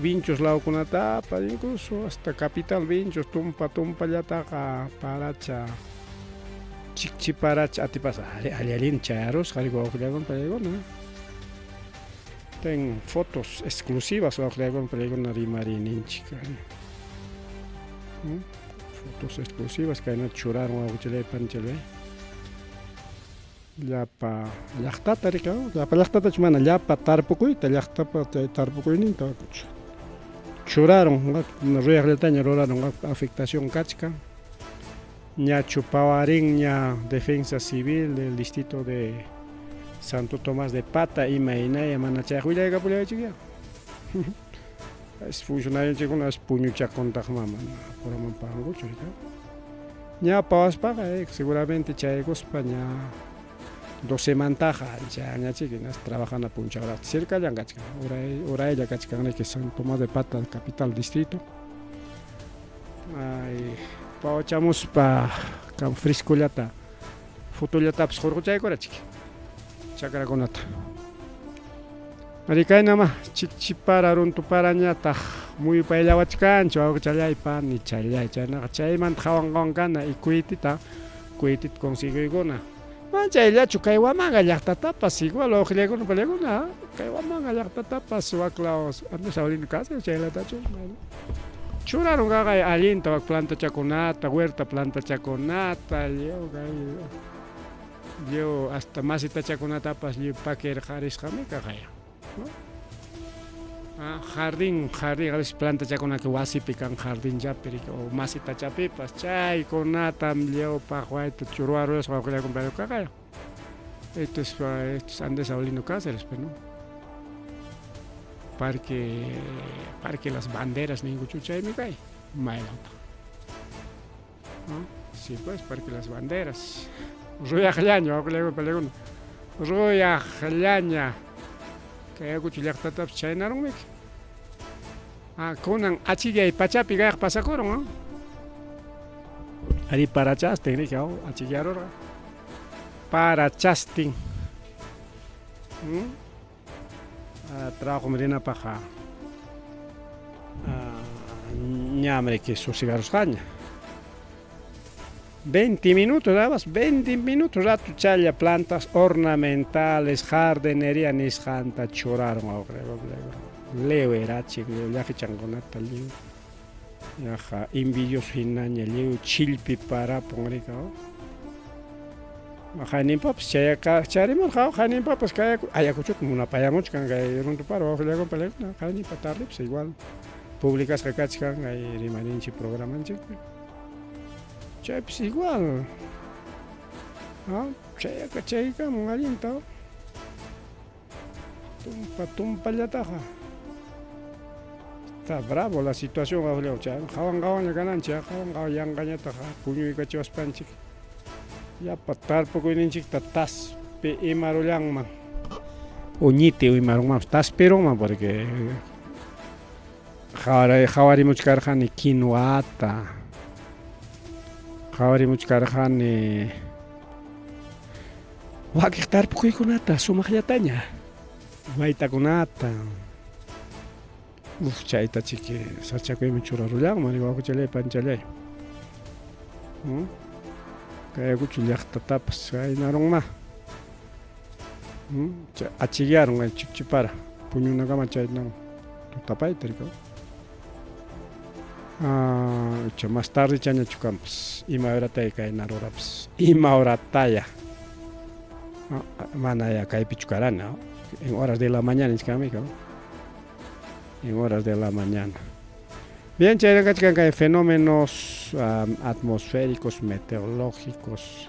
Vinchos lawkunatapas incluso hasta capital Vinchos tumpallataqa paracha chikchiparacha atipas allin chayaros qhariku wawqillaykuna palaykuna ten fotos exclusivas wawqillaykuna palaykuna rimarininchik fotos exclusivas kaynata churaron wawqichalay panchalay llapa llaqtata rika llapa llaqtatachu mana llapa tarpukuyta llaqtapa tarpukuyninta churaron ruyaqllataña ruraron afectación kachka ñachu pawarin ña defensa civil del distrito de Santo Tomás de Pata imaynaya mana chayaq willayqa pullaychik es funcionarianchikkuna es puñuchakuntaq mana puraman parankuchu rika ña pawaspaqa seguramente chaykuspa ña 12 mantaja ñachik trabajana punchagrata cerca ya kachkan uraylla kachkan que Santo Tomás de Pata capital distrito pawachamuspa kan frescollata fotollatapas hurquchaykurachik chakrakunata Marikaynama chikchipara runtuparañataq muy paylawachkanchu wawqichallaypa ni chayllay chaynaqa chaymanta hawanqankana y kuytita consiguiykuna chayllachu kay Huamanga llaqtatapas igual wawqillaykuna palaykuna kay Huamanga llaqtatapas waklawas Andrés Avelino Cáceres chaylatachu churaron kay allinta plantachakunata huerta plantachakunata llevo hasta masitachakunatapas paquirqarisqami kaqaya jardín a veces plantachakunaka wasipi kan jardín llapi o masitachapipas chaykunatam llewpaq wayta churuwarurasqa wawqillaykuna palaykuna kaqaya esto es Andrés Avelino Cáceres ¿no? Parque Las Banderas ninguchu chaymi kay maylawta sí pues Parque Las Banderas ruyaqllaña wawqillaykuna palaykuna ruyaqllaña Kayakuchu llaqtatapas chaynaronmi. Kunan achillay pachapi kayaq pasakurun, Ari parachastin nika, achillarorqa. Parachastin. Trabajo merinapaqa ñamre que sosigarusqaña. 20 minutos, dabas 20 minutos rato challa plantas ornamentales, jardinería nisqanta churaron awqriqa. Leo erachi, llaqi chanqunata liu. Yaqa envidioso hinaña liu chillpi parapun rika. Haninpapas charimurqa haninpapas ayakuchut munapayamunchu kan kay runtuparo awqillakun palaykunqa haynipa tarripas igual publicasqa kachkan kay rimaninchik programanchikpi. Chaypis igual. Chaykamun allinta. Tumpallataqa. Está bravo la situación awqillau chay. Qawan gananchik, qawan yanqañataqa puñuykachawaspanchik. Yapa tarpukuyninchikta taspi imarullanman. Uñiti imarunmanpas taspirunman porque qhawarimuchkarqani quinoata. Qhawarimuchkarqani wakiq tarpukuykunata sumaqllataña. Maytakunata. Chayta chiki sachakuymi churarullanman wakuchalay panchalay. Kayakuchu llaqtatapas kaynarunma. Achillaron kay chikchipara puñunakama chaynawan tutapayta rika. Más tarde chañachu kanpas ima horataya kaynarurapas ima horataya. Mana ya kaypichu karani, en horas de la mañana nisqami, en horas de la mañana. Bien, chayrankachkan hay fenómenos atmosféricos, meteorológicos,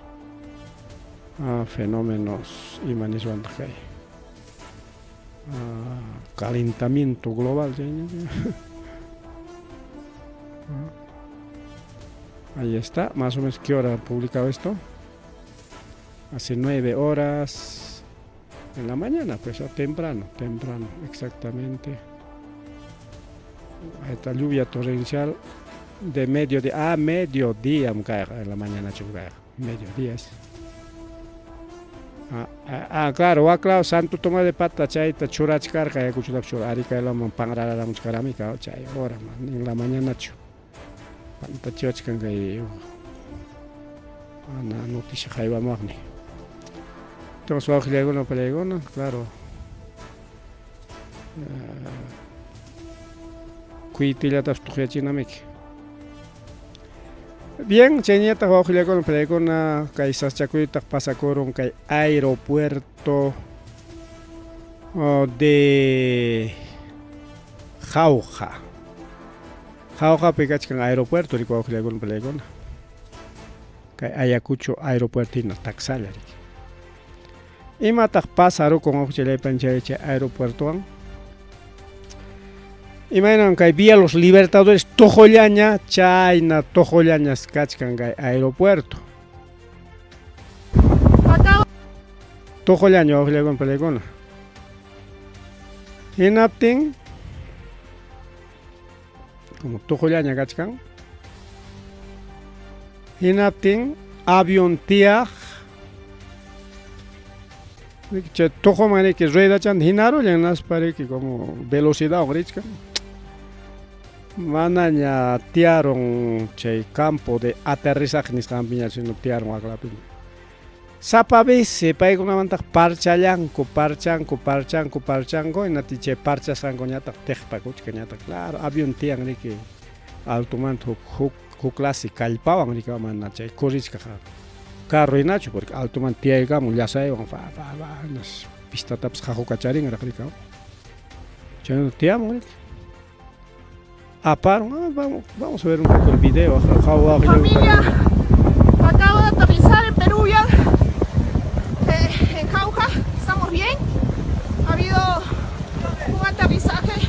fenómenos imaniswantakay, calentamiento global. Ahí está, más o menos. ¿Qué hora han publicado esto? Hace 9 horas en la mañana, pues temprano, exactamente. Esta lluvia torrencial de mediodía, mediodía en la mañana chungaya, mediodía es. Claro, santo toma de pata chayta churachkar kaya kuchulap chura arika elaman pangrara muchkaramika chay hora en la mañana chu. Panta churachkan kay ana noticia jaiba magni. Entonces wajlegona pelegona, claro. Kuitillatas tujiachinamik. Bien, chañeta wajlegona pelegona kay saschakuyta pasakurun kay aeropuerto de Jauja. Jauja pegachkan aeropuerto rico wajlegona pelegona. Kay Ayacucho aeropuertino taxalla. Imataq pasaru con ofichalay panchay aeropuerto. Imaginan kay vía Los Libertadores Tojollaña, chayna Tojollañas kachkan kay aeropuerto. Tojollaña ofilegon pelegona. Hinaptin como Tojollaña kachkan. Hinaptin avión tiaj. Tojo mane que rueda chan hinaro llenas pare que como velocidad ogrichka. Manaña tiaron che campo de aterrizaje nis campiña sino tiaron a clapin. Sapa vese pai con avantaj parchanco en atiche parchas sangoñata tejpa kuchkañata claro avión tiang ni que altumant hu clase calpawan ni que manna che corrichka. Carro inacho porque alto mantiega ya saben las pistas taps jajo cacharín era cricao. Yo te amo. Vamos a ver un poco el video. Familia, acabo de aterrizar en Perú ya, en Jauja, estamos bien. Ha habido un aterrizaje,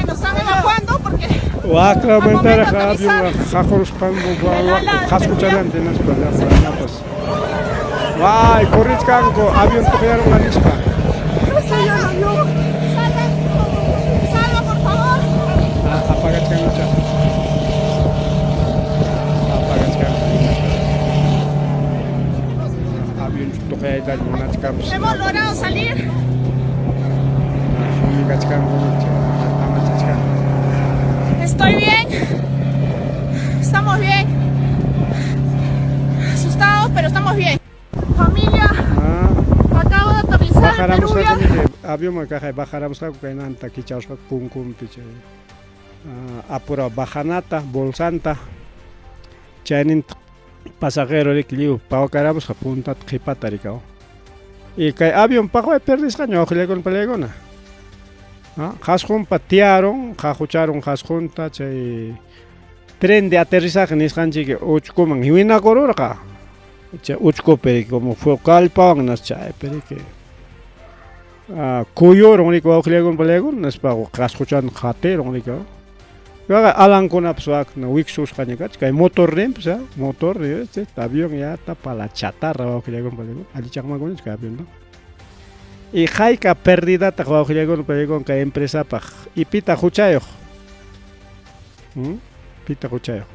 nos están evacuando porque claramente jajos jascuchalante nas palabras. Corrichkanko avión toquearon la nispa. Salga, por favor. Apaga mucha. Avión toque ahí tal una chica. Hemos logrado salir. Estoy bien. Estamos bien. Asustados, pero estamos bien. Familia, acabo de aterrizar en Perú ya. Avión me caja bajaramos con que nanta quichaos con pum piche. Apura bajanata, bolsanta. Chainin pasajero de clio, pao carabos a punta tripataricao. Y que avión pago perdis caño, ojile con pelegona. Jasjun patearon, jajucharon jasjunta, chay tren de aterrizaje niscanchi que uchkuman hiwina kororka. Chay uchkope como fue calpang nas chay, pero que kuyo ronglico ojile con pelegon, nas pago jasjuchan jate ronglico. Kaga alang ko na psuak na wiksus kanya kay motor rin sa motor este avión ya ta para la chatarra o que llegó con ali chakma con es avión no y jaika pérdida ta o que llegó con que empresa pa y pita juchayo pita juchayo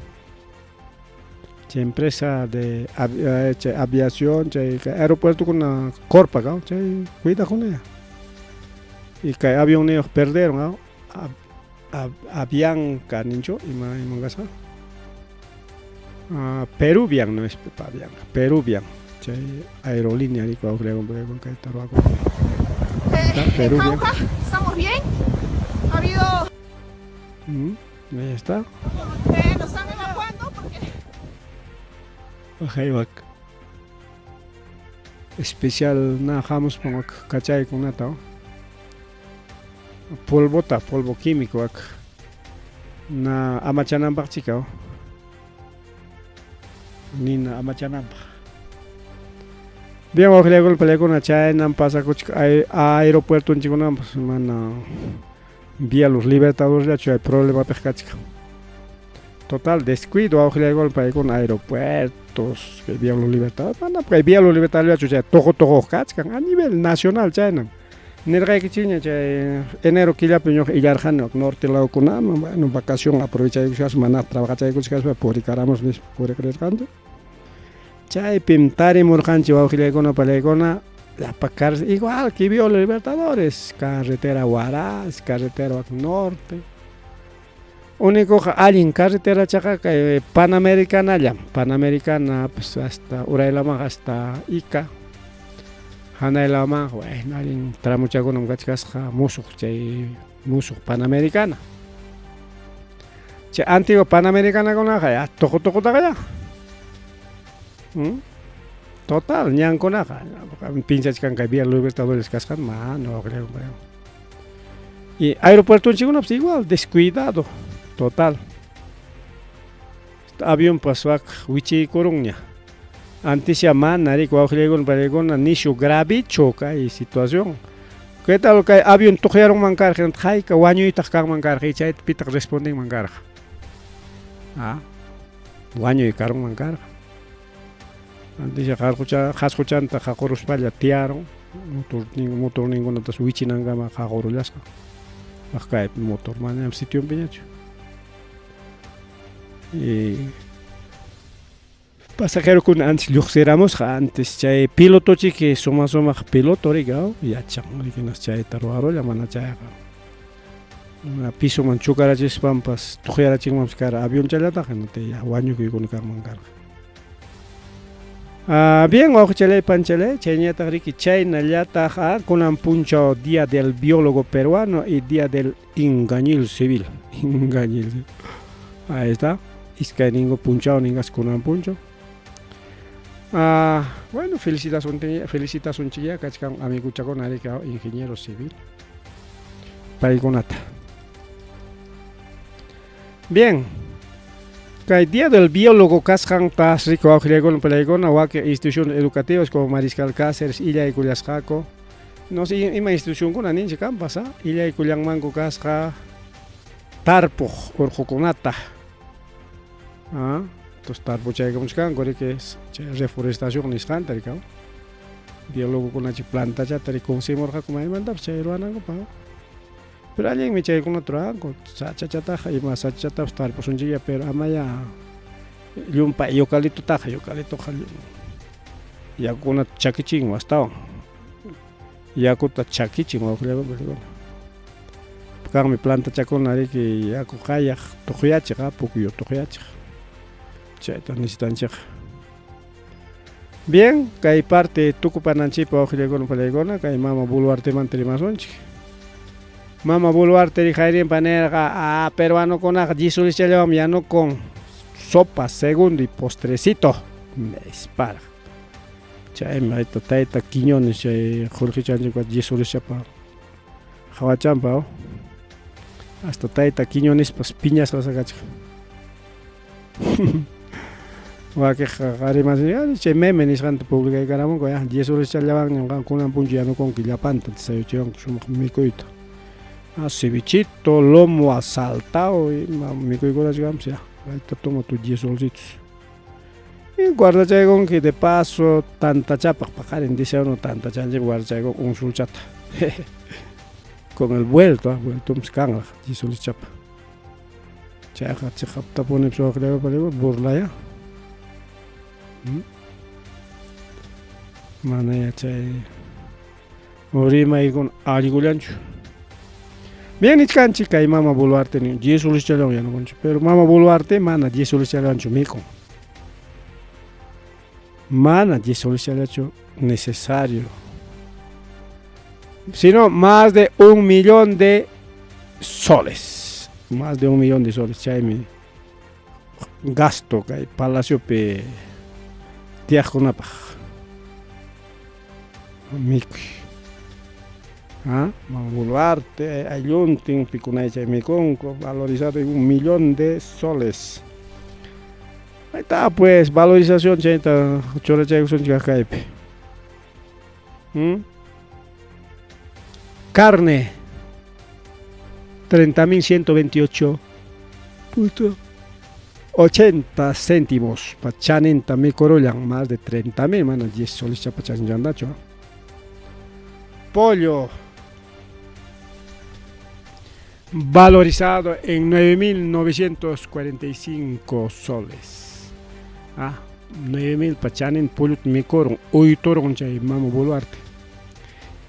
che empresa de aviación che aeropuerto con una corpa che cuida con ella y que avión ellos perdieron Avianca nincho y mangasa Peruvian no es Avianca Peruvian chay aerolínea ni cual creo con que tarwa en Jauja, ¿estamos bien? ¿Ha habido...? Ahí está. Nos están evacuando porque... Ahí especial na jamos con cachay con nata polvo químico na amachanambak chica ni na amachanambak bien ojalá con pelea na chay nam pasa aeropuerto en chicona mana vía los libertadores ya hay problema pescachica total descuido ojalá con pelea con aeropuertos que vía los libertadores mana porque vía los libertadores ya todo cachica a nivel nacional chayna Nerga que chiña enero que ya peño y yarjano norte la ocuna bueno vacación aprovecha y usas maná trabajar y cosas por caramos por creciendo chay pintare morjanchi va a con una palegona la pacar igual que vio los Libertadores carretera Huaraz carretera norte único alguien carretera chaca panamericana ya panamericana pues hasta Urailama hasta Ica Hanay lama, bueno, alguien tramucha con un gachasca musuk, musuk panamericana. Che antiguo panamericana con la ya, toco tagaya. Total, ñan con la pinchas can que había Libertadores cascan, no creo. Y aeropuerto en Chiguno, pues igual, descuidado, total. Avión pasó a Huichi Coruña. Antes llaman nari cuauhlegon paregon nisho grave choca y situación. ¿Qué tal que avión tojaron mancar gente hay que waño y tacar mancar y chay pita responden mancar. Waño y carón mancar. Antes ya escuchan ta jacoros palla tiaron motor ninguno ta switch nangama jacorolasca. Acá motor man en sitio en peñacho. Y pasajero con antes luxeramos antes chay piloto que soma piloto rigao ya chamo que nos chay taruaro ya mana chay una piso manchucara chis pampas tujera chingamos cara avión chalata que no te ya waño que con carmangar bien ojo chale panchale chaynya tariki chay nallata con un puncho día del biólogo peruano y día del engañil civil engañil ahí está es que ningún punchado ningas con un puncho. Bueno, felicitación chiquilla, que es amigo chaco nadie que ingeniero civil. Paigonata. Bien. Que día del biólogo cascan tas rico auxiliar pelegona o que instituciones educativas como Mariscal Cáceres, Illa y Culiascaco. No sé, ima institución con aninche campas, Illa y Culiang Mango casca Tarpo, Orjoconata. Entonces, tarpo chay como buscan, gore que es reforestación ni escándalo. diálogo con la planta ya te consumor ja como manda chayro anango pa pero alguien me chay con otro ango sacha chata y más sacha chata estar pues un día pero amaya yumpa eucalipto taja eucalipto jal ya con una chaquiching hasta ya con ta chaquiching o creo pero kan mi planta chacon ari que ya con kaya tojiache ga poco yo tojiache chayta necesitan chaj. Bien, kay parte tukupananchi pa ojilegon palegona kay mama Boluarte mantri masonchi. Mama Boluarte ri jairin panera a peruano con agisulis ya no con sopa, segundo y postrecito. Me dispara. Chay maita taita quiñones chay Jorge Chanchi con agisulis chapa. Jawachampa. Hasta taita quiñones pues piñas las agacha. Wake harimas che meme ni gente pública y caramo ya 10 horas challaban en con un punchiano con quillapanta se yo mi coito a cevichito lomo asaltado y mi coito digamos ya ahí te tomo tus 10 holsitos y guarda con que de paso tanta chapa para en dice uno tanta chance guarda con un sulchata con el vuelto mscanga 10 horas chapa chaja chapta pone so creo para burla ya mana ya chay orima y con arigulancho bien ichkanchi kay mama Boluarte ni 10 soles chalón ya no concho pero mama Boluarte mana 10 soles chalón mico mana 10 soles chalón necesario sino más de 1 millón de soles más de 1 millón de soles chay mi gasto kay palacio pe Tiajonapa Miki Mama Boluarte Ayuntin Picunaicha Miconco valorizado en 1 millón de soles. Ahí está pues valorización chenta chora chay son chacaipe. Carne 30.128 punto 80 céntimos pachanenta mi corollan más de 30.000 mana 10 soles chapachan yandacho. Pollo valorizado en 9.945 soles. 9.000 pachanen pollo mi coron hoy toron chay mama Boluarte.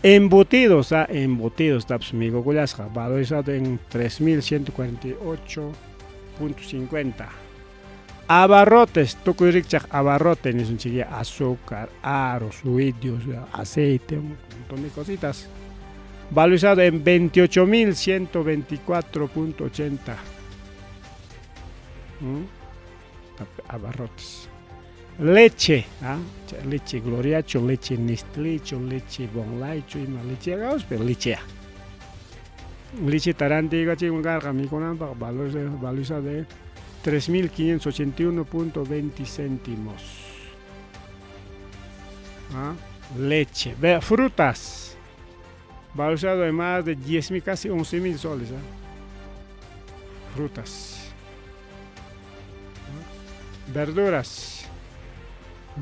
Embutidos embutidos taps mi gogolasja valorizado en 3.148.50. Abarrotes, tucurichak abarrotes, ni son chiquilla azúcar, aros, fluidos, aceite, un montón de cositas. Valorizado en 28.124.80. Abarrotes. Leche, leche gloriacho, leche nestlecho, leche bonlaicho y más leche agaos, pero leche. Leche tarante y gachi un garga mi conan valorizado de 3.581.20 céntimos. Leche. Frutas. Valorizado de más de 10.000, casi 11.000 soles. Frutas. Verduras.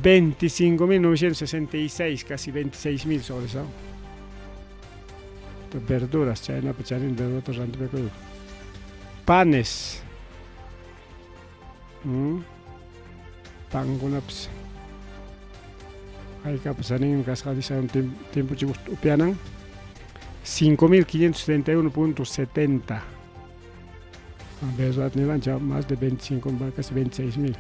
25.966, casi 26.000 soles. Verduras. Panes. Pan con apps. Hay que pasar en casa de un tiempo chicos upianan 5.571.70. A ver, ya más de 25, casi 26.000.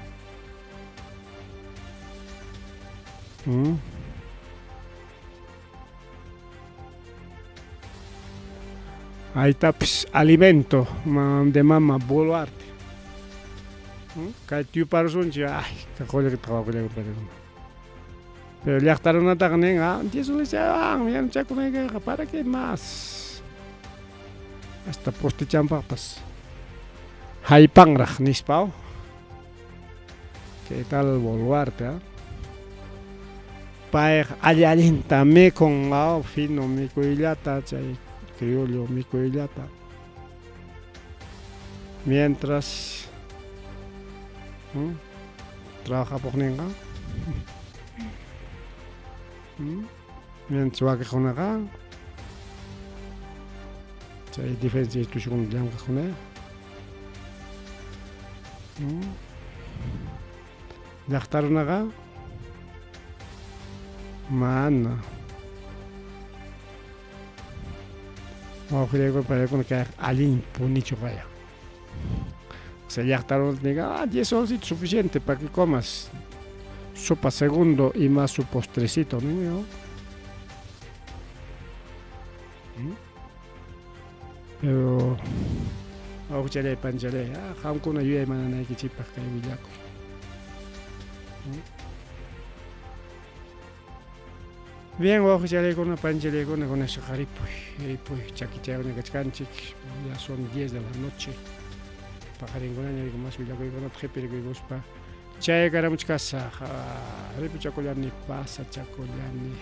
Ahí está pues, alimento de mama Boluarte. Kay tío Parson ay, cajoya que trabajo le pero ya estaron atacando, 10 soles ya, mira, chaco me queja, ¿para qué más? Hasta poste champapas. Hay pangraj, nispao. ¿Qué tal Boluarte? Paeg, allá me con fino mi coillata, chay, criollo mi coillata. Mientras trabaja por nenga. Mientras wakajunaqa chay diferentes institución llamkaquna llaqtarunaqa mana wawqillayku paykuna kay allin punichu kaya. O sea, llaqtarunaqa diga 10 oncitos suficiente para que comas sopa segundo y más su postrecito, ¿no? Pero awchale panchale qamkuna yuyay mananaykichipaq kay willakuy. Bien, wawqichalaykuna panchalaykuna kunasqa qharipuy chakichaykuna kachkanchik, ya son 10 de la noche. Pajarinkunalla más willakuykunata qhipirikukuspa chay karamuchkasaq qharipuchakullani pasachakullani